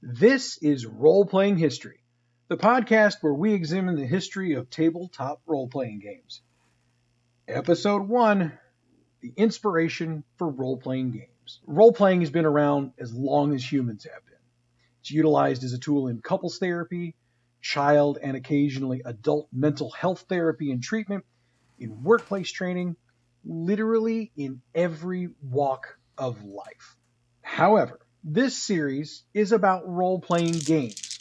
This is Role-Playing History, the podcast where we examine the history of tabletop role-playing games. Episode 1, the inspiration for role-playing games. Role-playing has been around as long as humans have been. It's utilized as a tool in couples therapy, child and occasionally adult mental health therapy and treatment, in workplace training, literally in every walk of life. However, this series is about role-playing games,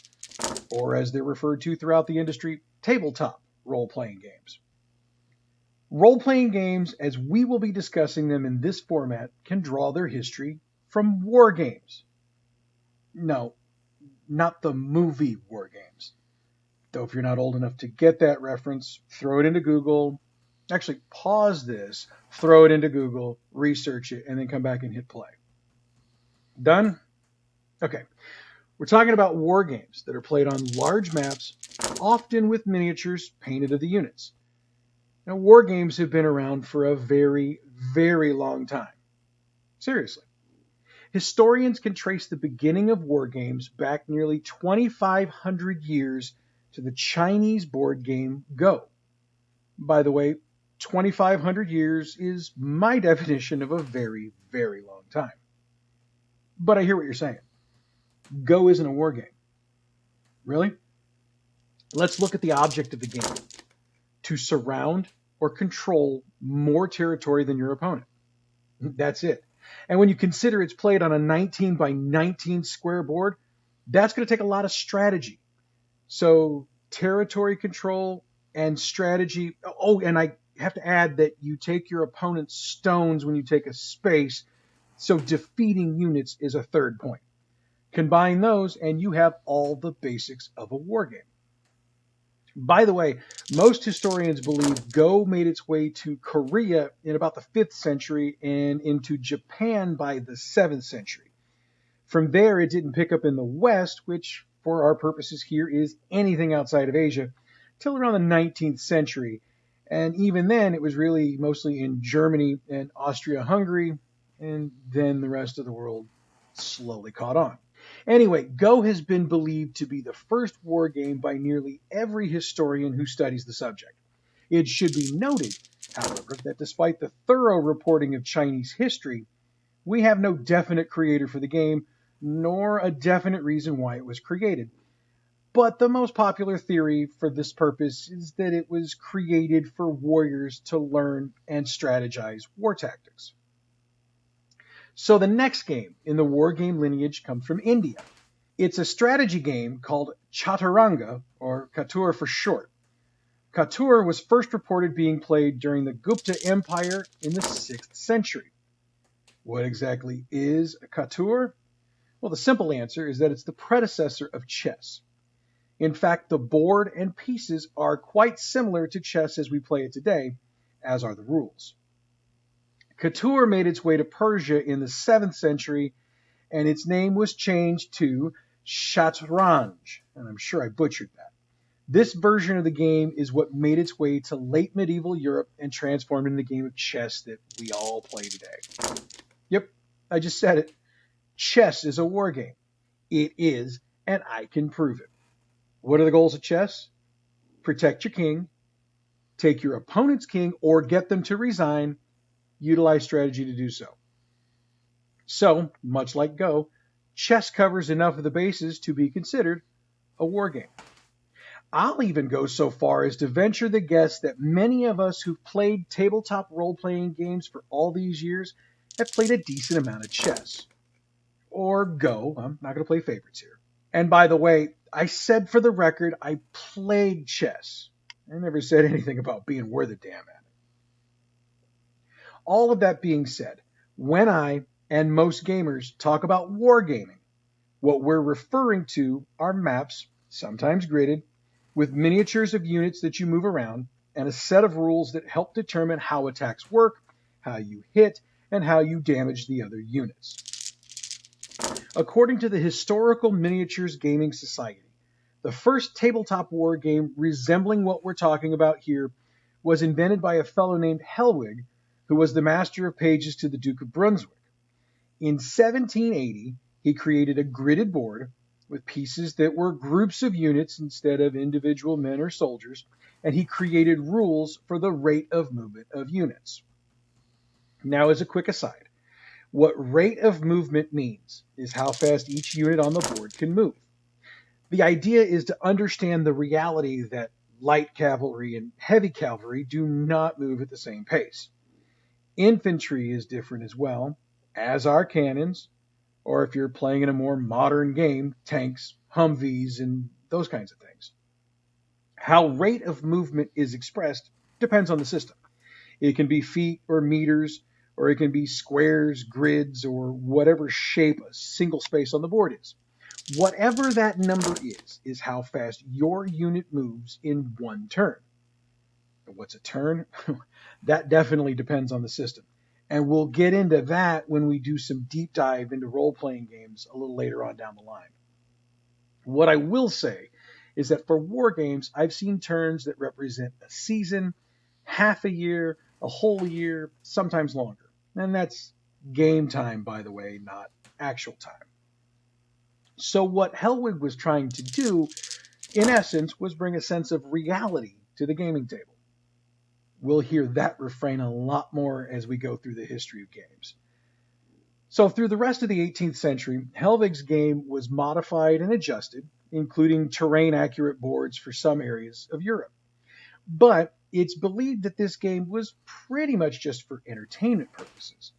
or as they're referred to throughout the industry, tabletop role-playing games. Role-playing games, as we will be discussing them in this format, can draw their history from war games. No, not the movie War Games. Though if you're not old enough to get that reference, throw it into Google. Actually, pause this, throw it into Google, research it, and then come back and hit play. Done? Okay. We're talking about war games that are played on large maps, often with miniatures painted of the units. Now, war games have been around for a very, very long time. Seriously. Historians can trace the beginning of war games back nearly 2,500 years to the Chinese board game Go. By the way, 2,500 years is my definition of a very, very long time. But I hear what you're saying. Go isn't a war game. Really? Let's look at the object of the game. To surround or control more territory than your opponent. That's it. And when you consider it's played on a 19 by 19 square board, that's going to take a lot of strategy. So territory control and strategy. Oh, and I have to add that you take your opponent's stones when you take a space. So defeating units is a third point. Combine those and you have all the basics of a war game. By the way, most historians believe Go made its way to Korea in about the 5th century and into Japan by the 7th century. From there, it didn't pick up in the West, which for our purposes here is anything outside of Asia, till around the 19th century. And even then, it was really mostly in Germany and Austria-Hungary, and then the rest of the world slowly caught on. Anyway, Go has been believed to be the first war game by nearly every historian who studies the subject. It should be noted, however, that despite the thorough reporting of Chinese history, we have no definite creator for the game, nor a definite reason why it was created. But the most popular theory for this purpose is that it was created for warriors to learn and strategize war tactics. So the next game in the war game lineage comes from India. It's a strategy game called Chaturanga, or Catur for short. Catur was first reported being played during the Gupta Empire in the 6th century. What exactly is a Catur? Well, the simple answer is that it's the predecessor of chess. In fact, the board and pieces are quite similar to chess as we play it today, as are the rules. Catur made its way to Persia in the 7th century, and its name was changed to Shatranj, and I'm sure I butchered that. This version of the game is what made its way to late medieval Europe and transformed into the game of chess that we all play today. Yep, I just said it. Chess is a war game. It is, and I can prove it. What are the goals of chess? Protect your king, take your opponent's king or get them to resign, utilize strategy to do so. So, much like Go, chess covers enough of the bases to be considered a war game. I'll even go so far as to venture the guess that many of us who've played tabletop role-playing games for all these years have played a decent amount of chess. Or Go. I'm not going to play favorites here. And by the way, I said for the record, I played chess. I never said anything about being worth a damn at it. All of that being said, when I and most gamers talk about wargaming, what we're referring to are maps, sometimes gridded, with miniatures of units that you move around, and a set of rules that help determine how attacks work, how you hit, and how you damage the other units. According to the Historical Miniatures Gaming Society, the first tabletop war game resembling what we're talking about here was invented by a fellow named Helwig, who was the master of pages to the Duke of Brunswick. In 1780, he created a gridded board with pieces that were groups of units instead of individual men or soldiers, and he created rules for the rate of movement of units. Now, as a quick aside, what rate of movement means is how fast each unit on the board can move. The idea is to understand the reality that light cavalry and heavy cavalry do not move at the same pace. Infantry is different as well, as are cannons, or if you're playing in a more modern game, tanks, Humvees, and those kinds of things. How rate of movement is expressed depends on the system. It can be feet or meters, or it can be squares, grids, or whatever shape a single space on the board is. Whatever that number is how fast your unit moves in one turn. What's a turn? That definitely depends on the system. And we'll get into that when we do some deep dive into role-playing games a little later on down the line. What I will say is that for war games, I've seen turns that represent a season, half a year, a whole year, sometimes longer. And that's game time, by the way, not actual time. So what Hellwig was trying to do, in essence, was bring a sense of reality to the gaming table. We'll hear that refrain a lot more as we go through the history of games. So through the rest of the 18th century, Hellwig's game was modified and adjusted, including terrain-accurate boards for some areas of Europe. But it's believed that this game was pretty much just for entertainment purposes.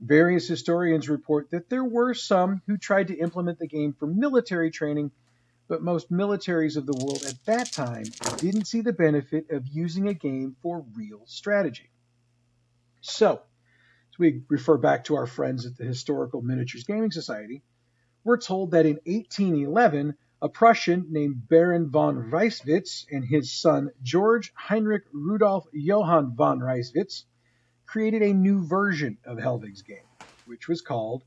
Various historians report that there were some who tried to implement the game for military training, but most militaries of the world at that time didn't see the benefit of using a game for real strategy. So, as we refer back to our friends at the Historical Miniatures Gaming Society, we're told that in 1811, a Prussian named Baron von Reiswitz and his son George Heinrich Rudolf Johann von Reiswitz created a new version of Hellwig's game, which was called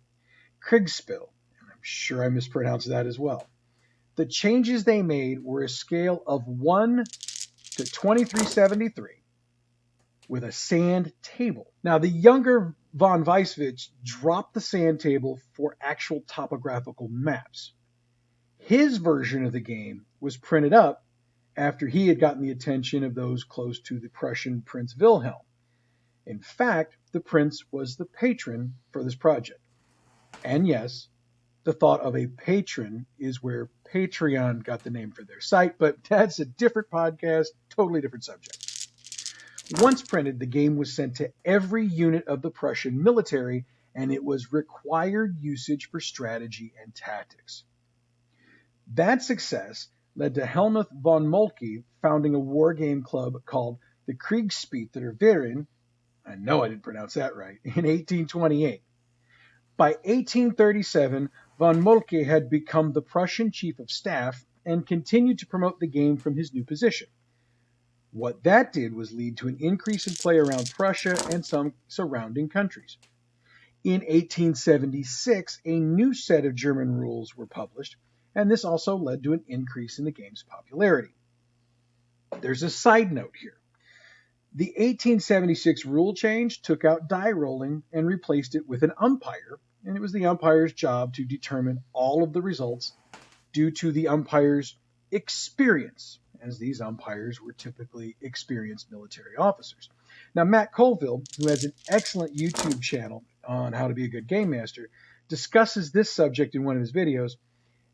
Kriegspiel. And I'm sure I mispronounced that as well. The changes they made were a scale of 1 to 2373 with a sand table. Now, the younger von Weiswitz dropped the sand table for actual topographical maps. His version of the game was printed up after he had gotten the attention of those close to the Prussian Prince Wilhelm. In fact, the prince was the patron for this project. And yes, the thought of a patron is where Patreon got the name for their site, but that's a different podcast, totally different subject. Once printed, the game was sent to every unit of the Prussian military, and it was required usage for strategy and tactics. That success led to Helmuth von Moltke founding a war game club called the Kriegsspieler Verein, I know I didn't pronounce that right, in 1828. By 1837, von Moltke had become the Prussian chief of staff and continued to promote the game from his new position. What that did was lead to an increase in play around Prussia and some surrounding countries. In 1876, a new set of German rules were published, and this also led to an increase in the game's popularity. There's a side note here. The 1876 rule change took out die rolling and replaced it with an umpire, and it was the umpire's job to determine all of the results due to the umpire's experience, as these umpires were typically experienced military officers. Now, Matt Colville, who has an excellent YouTube channel on how to be a good game master, discusses this subject in one of his videos,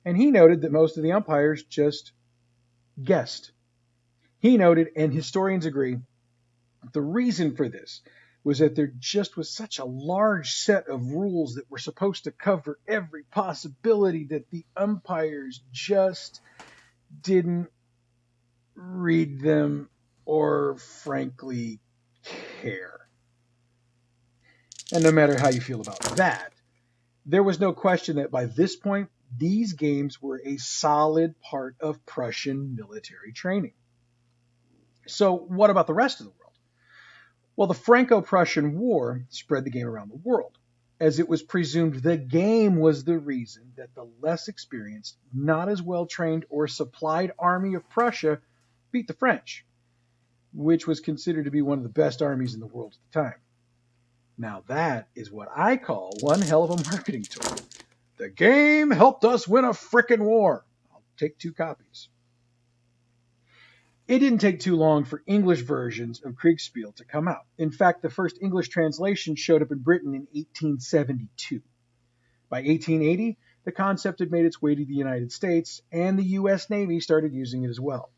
and he noted that most of the umpires just guessed. He noted, and historians agree, the reason for this was that there just was such a large set of rules that were supposed to cover every possibility that the umpires just didn't read them or frankly care. And no matter how you feel about that, there was no question that by this point, these games were a solid part of Prussian military training. So what about the rest of the world? Well, the Franco-Prussian War spread the game around the world, as it was presumed the game was the reason that the less experienced, not as well-trained or supplied army of Prussia beat the French, which was considered to be one of the best armies in the world at the time. Now that is what I call one hell of a marketing tool. The game helped us win a frickin' war. I'll take 2 copies. It didn't take too long for English versions of Kriegspiel to come out. In fact, the first English translation showed up in Britain in 1872. By 1880, the concept had made its way to the United States, and the U.S. Navy started using it as well.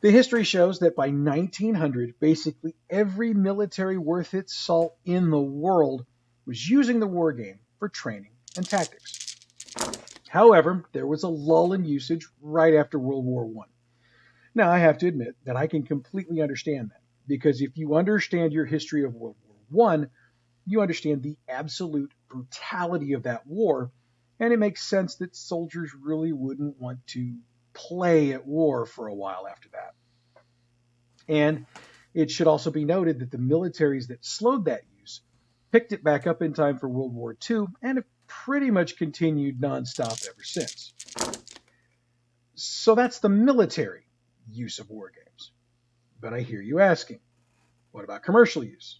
The history shows that by 1900, basically every military worth its salt in the world was using the war game for training and tactics. However, there was a lull in usage right after World War I. Now, I have to admit that I can completely understand that, because if you understand your history of World War I, you understand the absolute brutality of that war, and it makes sense that soldiers really wouldn't want to play at war for a while after that. And it should also be noted that the militaries that slowed that use picked it back up in time for World War II and have pretty much continued nonstop ever since. So that's the military use of war games. But I hear you asking, what about commercial use?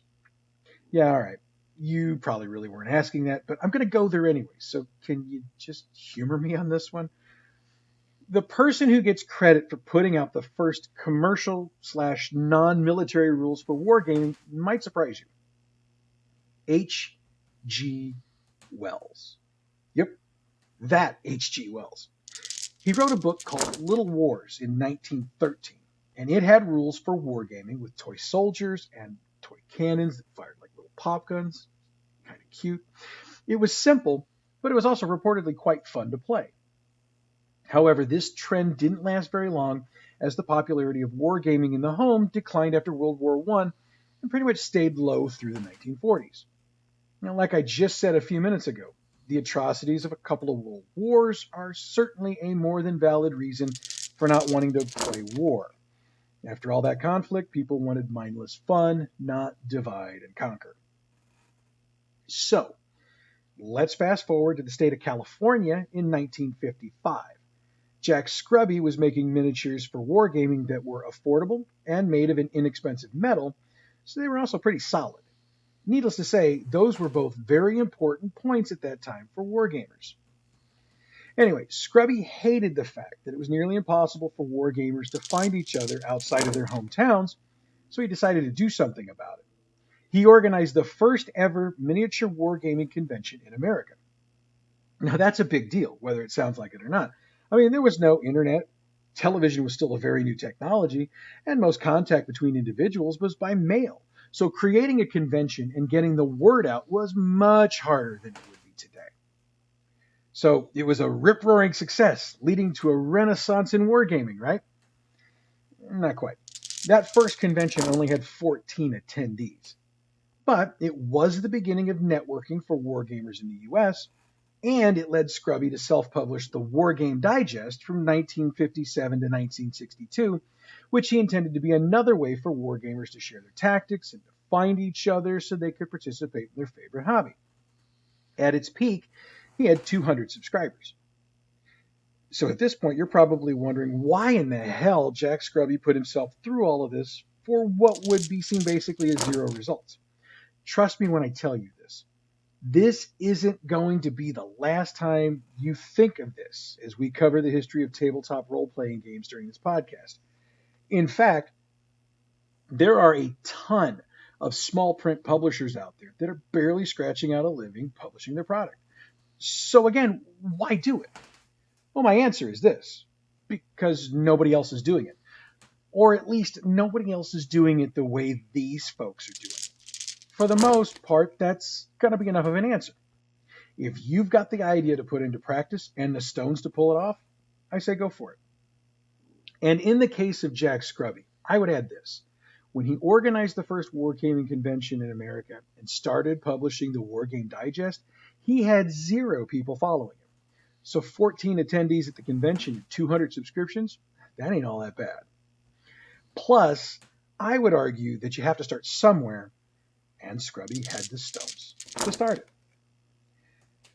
Yeah, all right. You probably really weren't asking that, but I'm going to go there anyway. So can you just humor me on this one? The person who gets credit for putting out the first commercial/non-military rules for wargaming might surprise you. H.G. Wells. Yep, that H.G. Wells. He wrote a book called Little Wars in 1913, and it had rules for wargaming with toy soldiers and toy cannons that fired like little pop guns. Kind of cute. It was simple, but it was also reportedly quite fun to play. However, this trend didn't last very long, as the popularity of wargaming in the home declined after World War I and pretty much stayed low through the 1940s. Now, like I just said a few minutes ago, the atrocities of a couple of world wars are certainly a more than valid reason for not wanting to play war. After all that conflict, people wanted mindless fun, not divide and conquer. So, let's fast forward to the state of California in 1955. Jack Scrubby was making miniatures for wargaming that were affordable and made of an inexpensive metal, so they were also pretty solid. Needless to say, those were both very important points at that time for wargamers. Anyway, Scrubby hated the fact that it was nearly impossible for wargamers to find each other outside of their hometowns, so he decided to do something about it. He organized the first ever miniature wargaming convention in America. Now, that's a big deal, whether it sounds like it or not. I mean, there was no internet, television was still a very new technology, and most contact between individuals was by mail. So creating a convention and getting the word out was much harder than it would be today. So it was a rip-roaring success, leading to a renaissance in wargaming, right? Not quite. That first convention only had 14 attendees. But it was the beginning of networking for wargamers in the US, and it led Scrubby to self-publish the War Game Digest from 1957 to 1962, which he intended to be another way for wargamers to share their tactics and to find each other so they could participate in their favorite hobby. At its peak, he had 200 subscribers. So at this point, you're probably wondering why in the hell Jack Scrubby put himself through all of this for what would be seen basically as zero results. Trust me when I tell you this. This isn't going to be the last time you think of this as we cover the history of tabletop role-playing games during this podcast. In fact, there are a ton of small print publishers out there that are barely scratching out a living publishing their product. So again, why do it? Well, my answer is this: because nobody else is doing it. Or at least nobody else is doing it the way these folks are doing it. For the most part, that's going to be enough of an answer. If you've got the idea to put into practice and the stones to pull it off, I say go for it. And in the case of Jack Scrubby, I would add this. When he organized the first wargaming convention in America and started publishing the War Game Digest, he had 0 people following him. So 14 attendees at the convention and 200 subscriptions, that ain't all that bad. Plus, I would argue that you have to start somewhere, and Scrubby had the stones to start it.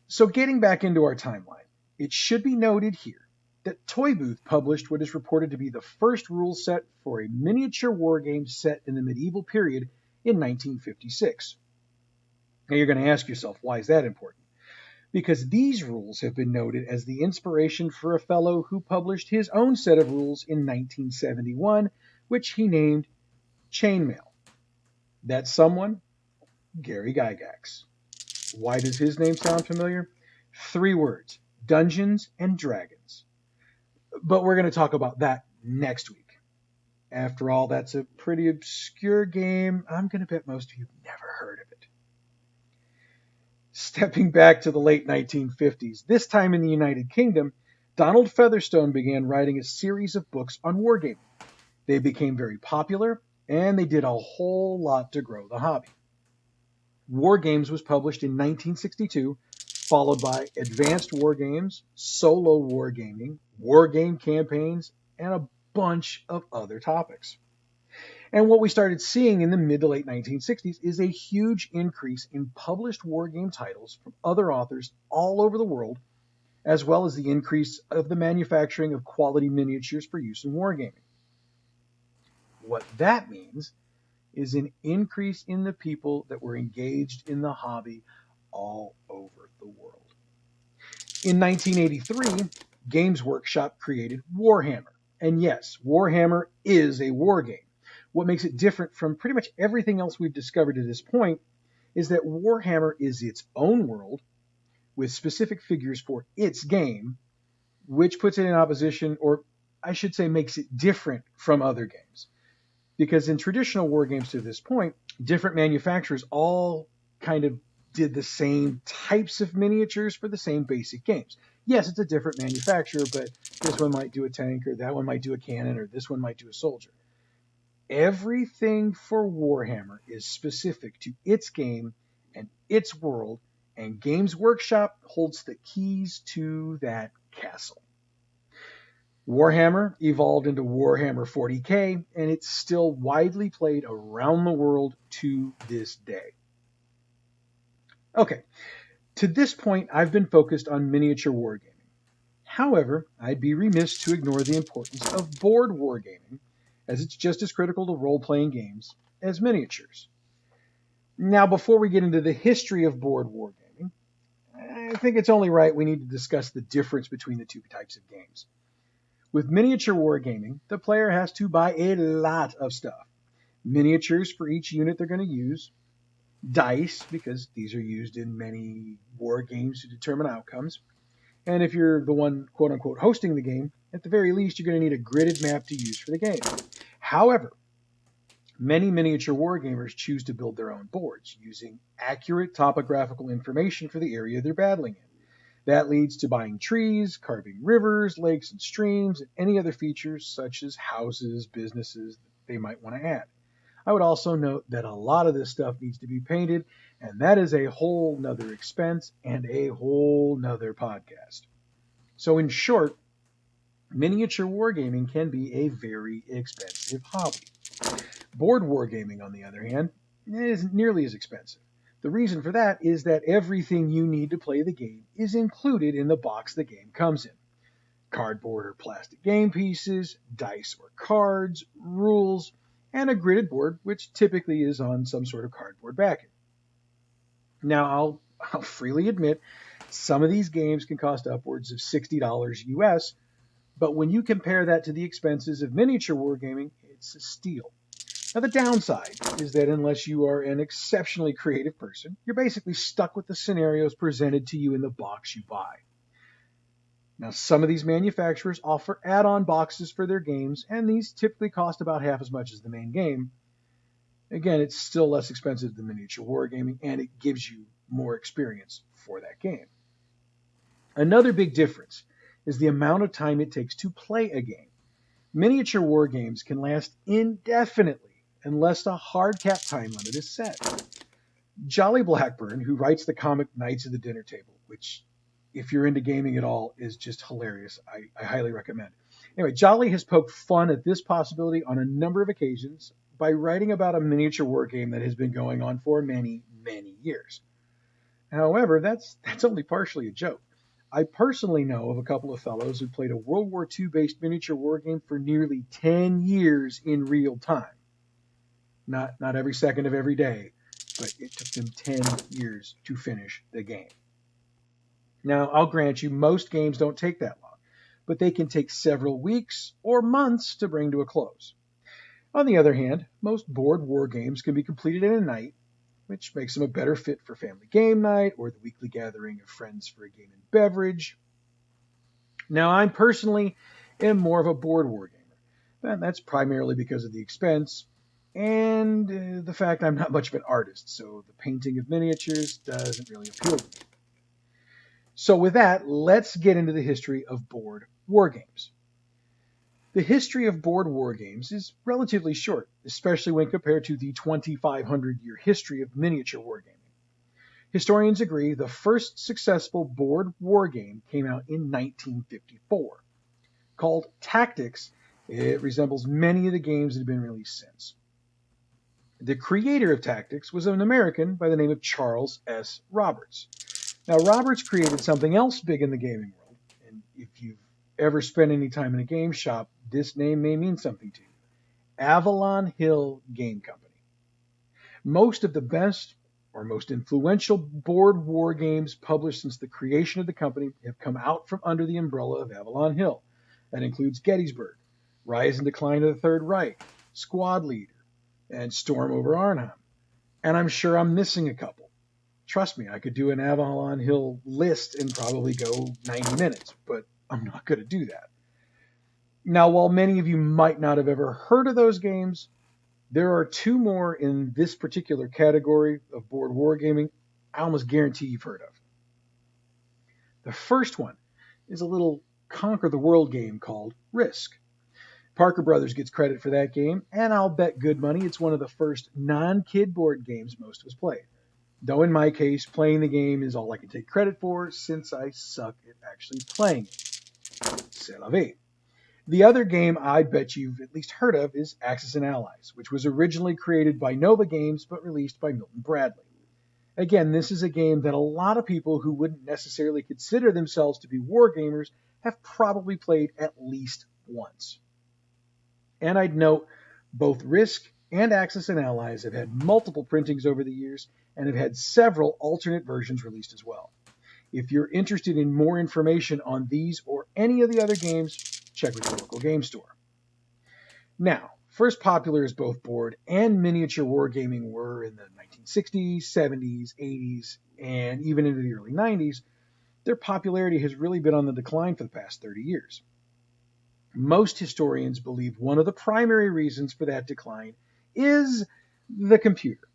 So getting back into our timeline, it should be noted here that Toy Booth published what is reported to be the first rule set for a miniature war game set in the medieval period in 1956. Now you're going to ask yourself, why is that important? because these rules have been noted as the inspiration for a fellow who published his own set of rules in 1971, which he named Chainmail. That's someone, Gary Gygax. Why does his name sound familiar? 3 words: Dungeons and Dragons. But we're going to talk about that next week. After all, that's a pretty obscure game. I'm going to bet most of you have never heard of it. Stepping back to the late 1950s, this time in the United Kingdom, Donald Featherstone began writing a series of books on wargaming. They became very popular, and they did a whole lot to grow the hobby. War Games was published in 1962, followed by Advanced War Games, Solo Wargaming, War Game Campaigns, and a bunch of other topics. And what we started seeing in the mid to late 1960s is a huge increase in published wargame titles from other authors all over the world, as well as the increase of the manufacturing of quality miniatures for use in wargaming. What that means is an increase in the people that were engaged in the hobby all over the world. In 1983, Games Workshop created Warhammer. And yes, Warhammer is a war game. What makes it different from pretty much everything else we've discovered to this point is that Warhammer is its own world with specific figures for its game, which puts it in opposition, or I should say makes it different from other games. Because in traditional war games to this point, different manufacturers all kind of did the same types of miniatures for the same basic games. Yes, it's a different manufacturer, but this one might do a tank, or that one might do a cannon, or this one might do a soldier. Everything for Warhammer is specific to its game and its world, and Games Workshop holds the keys to that castle. Warhammer evolved into Warhammer 40K, and it's still widely played around the world to this day. Okay, to this point, I've been focused on miniature wargaming. However, I'd be remiss to ignore the importance of board wargaming, as it's just as critical to role-playing games as miniatures. Now, before we get into the history of board wargaming, I think it's only right we need to discuss the difference between the two types of games. With miniature wargaming, the player has to buy a lot of stuff. Miniatures for each unit they're going to use, dice, because these are used in many war games to determine outcomes, and if you're the one, quote-unquote, hosting the game, at the very least, you're going to need a gridded map to use for the game. However, many miniature wargamers choose to build their own boards, using accurate topographical information for the area they're battling in. That leads to buying trees, carving rivers, lakes, and streams, and any other features such as houses, businesses that they might want to add. I would also note that a lot of this stuff needs to be painted, and that is a whole nother expense and a whole nother podcast. So in short, miniature wargaming can be a very expensive hobby. Board wargaming, on the other hand, isn't nearly as expensive. The reason for that is that everything you need to play the game is included in the box the game comes in. Cardboard or plastic game pieces, dice or cards, rules, and a gridded board, which typically is on some sort of cardboard backing. Now, I'll freely admit, some of these games can cost upwards of $60 US, but when you compare that to the expenses of miniature wargaming, it's a steal. Now, the downside is that unless you are an exceptionally creative person, you're basically stuck with the scenarios presented to you in the box you buy. Now, some of these manufacturers offer add-on boxes for their games, and these typically cost about half as much as the main game. Again, it's still less expensive than miniature wargaming, and it gives you more experience for that game. Another big difference is the amount of time it takes to play a game. Miniature war games can last indefinitely unless a hard cap time limit is set. Jolly Blackburn, who writes the comic Knights of the Dinner Table, which, if you're into gaming at all, is just hilarious. I highly recommend. Anyway, Jolly has poked fun at this possibility on a number of occasions by writing about a miniature war game that has been going on for many, many years. However, that's only partially a joke. I personally know of a couple of fellows who played a World War II based miniature war game for nearly 10 years in real time. Not every second of every day, but it took them 10 years to finish the game. Now, I'll grant you, most games don't take that long, but they can take several weeks or months to bring to a close. On the other hand, most board war games can be completed in a night, which makes them a better fit for family game night or the weekly gathering of friends for a game and beverage. Now, I personally am more of a board war gamer, and that's primarily because of the expense and the fact I'm not much of an artist, so the painting of miniatures doesn't really appeal to me. So with that, let's get into the history of board war games. The history of board war games is relatively short, especially when compared to the 2,500-year history of miniature wargaming. Historians agree the first successful board war game came out in 1954. Called Tactics, it resembles many of the games that have been released since. The creator of Tactics was an American by the name of Charles S. Roberts. Now, Roberts created something else big in the gaming world, and if you've ever spent any time in a game shop, this name may mean something to you. Avalon Hill Game Company. Most of the best or most influential board war games published since the creation of the company have come out from under the umbrella of Avalon Hill. That includes Gettysburg, Rise and Decline of the Third Reich, Squad Leader, and Storm over Arnhem. And I'm sure I'm missing a couple. Trust me, I could do an Avalon Hill list and probably go 90 minutes, but I'm not going to do that. Now, while many of you might not have ever heard of those games, there are two more in this particular category of board wargaming I almost guarantee you've heard of. The first one is a little conquer the world game called Risk. Parker Brothers gets credit for that game, and I'll bet good money it's one of the first non-kid board games most of us played. Though in my case, playing the game is all I can take credit for since I suck at actually playing it. C'est la vie. The other game I bet you've at least heard of is Axis and Allies, which was originally created by Nova Games but released by Milton Bradley. Again, this is a game that a lot of people who wouldn't necessarily consider themselves to be wargamers have probably played at least once. And I'd note both Risk and Axis and Allies have had multiple printings over the years and have had several alternate versions released as well. If you're interested in more information on these or any of the other games, check with your local game store. Now, first popular as both board and miniature wargaming were in the 1960s, 70s, 80s, and even into the early 90s, their popularity has really been on the decline for the past 30 years. Most historians believe one of the primary reasons for that decline is the computer.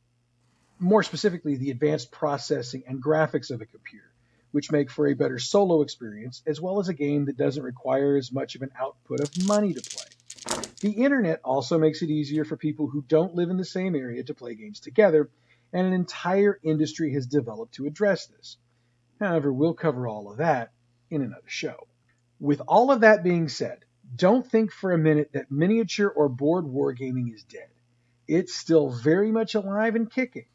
More specifically, the advanced processing and graphics of a computer, which make for a better solo experience, as well as a game that doesn't require as much of an output of money to play. The internet also makes it easier for people who don't live in the same area to play games together, and an entire industry has developed to address this. However, we'll cover all of that in another show. With all of that being said, don't think for a minute that miniature or board wargaming is dead. It's still very much alive and kicking.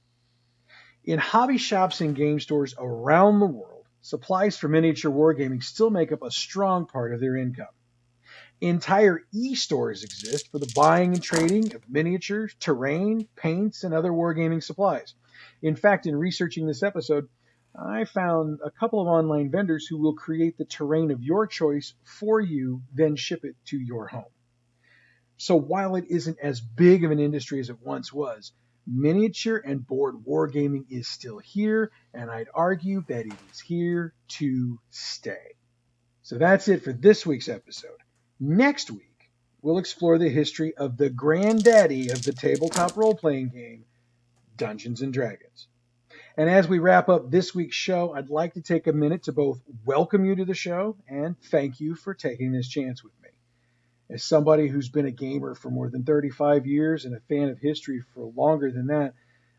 In hobby shops and game stores around the world, supplies for miniature wargaming still make up a strong part of their income. Entire e-stores exist for the buying and trading of miniatures, terrain, paints, and other wargaming supplies. In fact, in researching this episode, I found a couple of online vendors who will create the terrain of your choice for you, then ship it to your home. So while it isn't as big of an industry as it once was, miniature and board wargaming is still here, and I'd argue that it is here to stay. So that's it for this week's episode. Next week, we'll explore the history of the granddaddy of the tabletop role-playing game, Dungeons & Dragons. And as we wrap up this week's show, I'd like to take a minute to both welcome you to the show and thank you for taking this chance with me. As somebody who's been a gamer for more than 35 years and a fan of history for longer than that,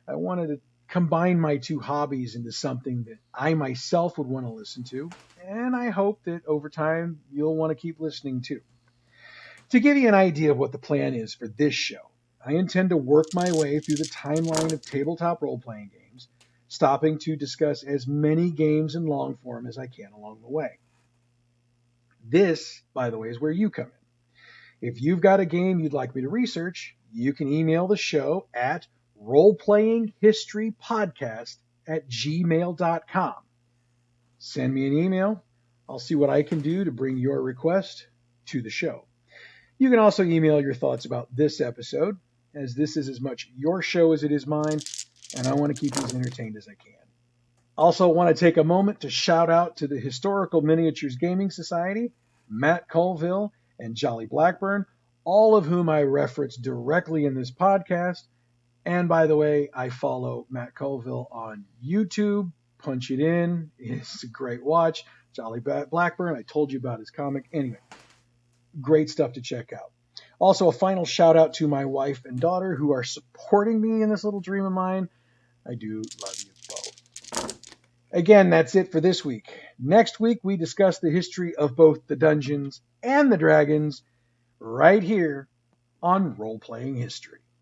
I wanted to combine my two hobbies into something that I myself would want to listen to, and I hope that over time you'll want to keep listening too. To give you an idea of what the plan is for this show, I intend to work my way through the timeline of tabletop role-playing games, stopping to discuss as many games in long form as I can along the way. This, by the way, is where you come in. If you've got a game you'd like me to research, you can email the show at roleplayinghistorypodcast@gmail.com. send me an email. I'll see what I can do to bring your request to the show. You can also email your thoughts about this episode, as this is as much your show as it is mine, and I want to keep you as entertained as I can. Also want to take a moment to shout out to the Historical Miniatures Gaming Society, Matt Colville, and Jolly Blackburn, all of whom I reference directly in this podcast. And by the way, I follow Matt Colville on YouTube. Punch it in. It's a great watch. Jolly Blackburn, I told you about his comic. Anyway, great stuff to check out. Also, a final shout out to my wife and daughter who are supporting me in this little dream of mine. I do love you both. Again, that's it for this week. Next week, we discuss the history of both the Dungeons and the Dragons right here on Role Playing History.